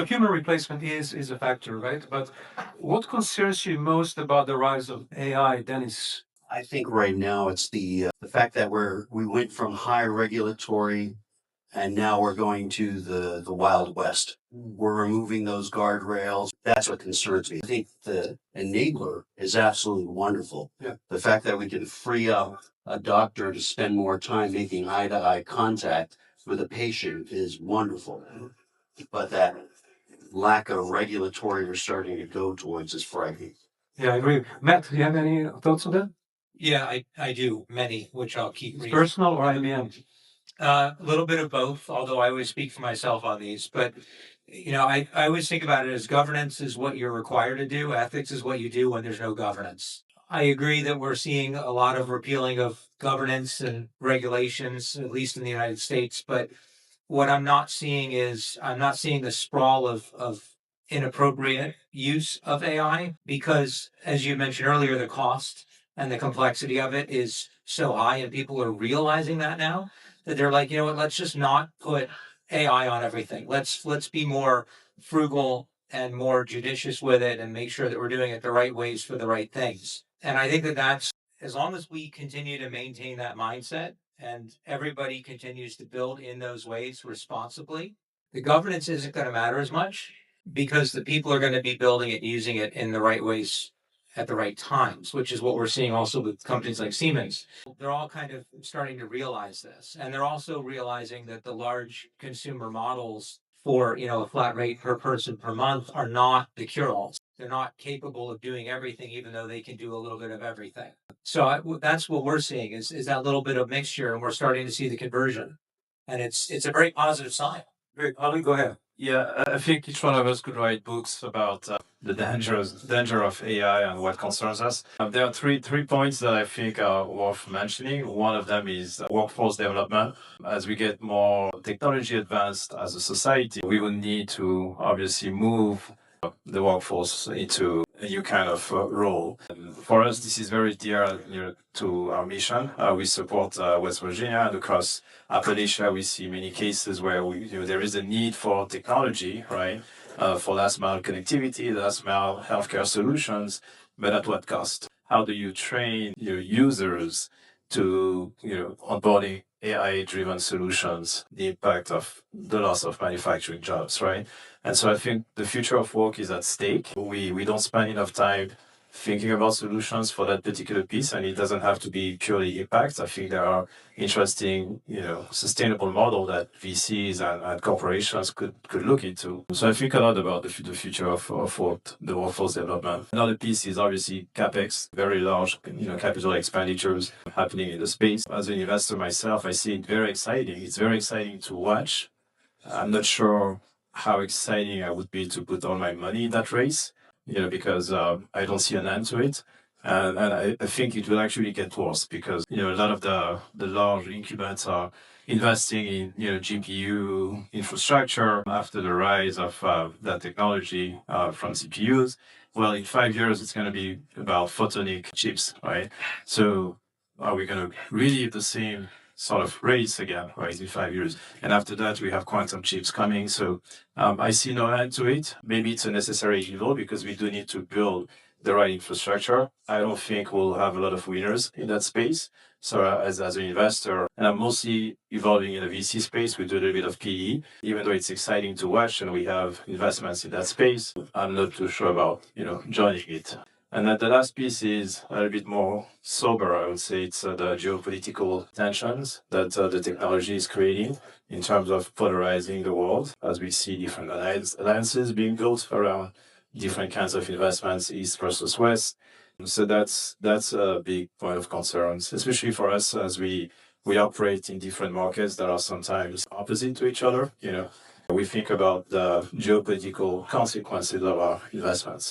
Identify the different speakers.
Speaker 1: human replacement is a factor, right? But what concerns you most about the rise of AI, Dennis?
Speaker 2: I think right now it's the fact that we went from high regulatory and now we're going to the Wild West. We're removing those guardrails. That's what concerns me. I think the enabler is absolutely wonderful.
Speaker 1: Yeah.
Speaker 2: The fact that we can free up a doctor to spend more time making eye-to-eye contact with a patient is wonderful. But that lack of regulatory we're starting to go towards is frightening.
Speaker 1: Yeah, I agree. Matt, do you have any thoughts on that?
Speaker 3: Yeah, I do. Many, which I'll keep brief.
Speaker 1: Personal or IBM?
Speaker 3: A little bit of both, although I always speak for myself on these. But, I always think about it as governance is what you're required to do. Ethics is what you do when there's no governance. I agree that we're seeing a lot of repealing of governance and regulations, at least in the United States. But what I'm not seeing the sprawl of inappropriate use of AI because, as you mentioned earlier, the cost and the complexity of it is so high, and people are realizing that now. That they're like, you know what, let's just not put AI on everything. Let's be more frugal and more judicious with it and make sure that we're doing it the right ways for the right things. And I think that's, as long as we continue to maintain that mindset and everybody continues to build in those ways responsibly, the governance isn't going to matter as much because the people are going to be building it, using it in the right ways at the right times, which is what we're seeing also with companies like Siemens. They're all kind of starting to realize this. And they're also realizing that the large consumer models for, a flat rate per person per month are not the cure-alls. They're not capable of doing everything, even though they can do a little bit of everything. So that's what we're seeing is that little bit of mixture, and we're starting to see the conversion. And it's a very positive sign.
Speaker 1: Great. Ali, go ahead.
Speaker 4: Yeah, I think each one of us could write books about the danger of AI and what concerns us. There are three points that I think are worth mentioning. One of them is workforce development. As we get more technology advanced as a society, we will need to obviously move the workforce into a new kind of role. And for us, this is very dear to our mission. We support West Virginia and across Appalachia. We see many cases where there is a need for technology, right? For last mile connectivity, last mile healthcare solutions, but at what cost? How do you train your users to, onboarding AI-driven solutions, the impact of the loss of manufacturing jobs, right? And so I think the future of work is at stake. We don't spend enough time thinking about solutions for that particular piece, and it doesn't have to be purely impact. I think there are interesting, sustainable model that VCs and corporations could look into. So I think a lot about the future of work, the workforce development. Another piece is obviously CapEx, very large, capital expenditures happening in the space. As an investor myself, I see it very exciting. It's very exciting to watch. I'm not sure how exciting I would be to put all my money in that race, because I don't see an end to it. And I think it will actually get worse because, a lot of the large incumbents are investing in, GPU infrastructure after the rise of that technology from CPUs. Well, in 5 years, it's going to be about photonic chips, right? So are we going to really the same sort of race again, right, in 5 years? And after that, we have quantum chips coming. So I see no end to it. Maybe it's a necessary evil because we do need to build the right infrastructure. I don't think we'll have a lot of winners in that space. So as an investor, and I'm mostly evolving in the VC space, we do a little bit of PE, even though it's exciting to watch and we have investments in that space. I'm not too sure about, joining it. And then the last piece is a little bit more sober, I would say. It's the geopolitical tensions that the technology is creating in terms of polarizing the world, as we see different alliances being built around different kinds of investments, East versus West. So that's a big point of concern, especially for us as we operate in different markets that are sometimes opposite to each other. We think about the geopolitical consequences of our investments.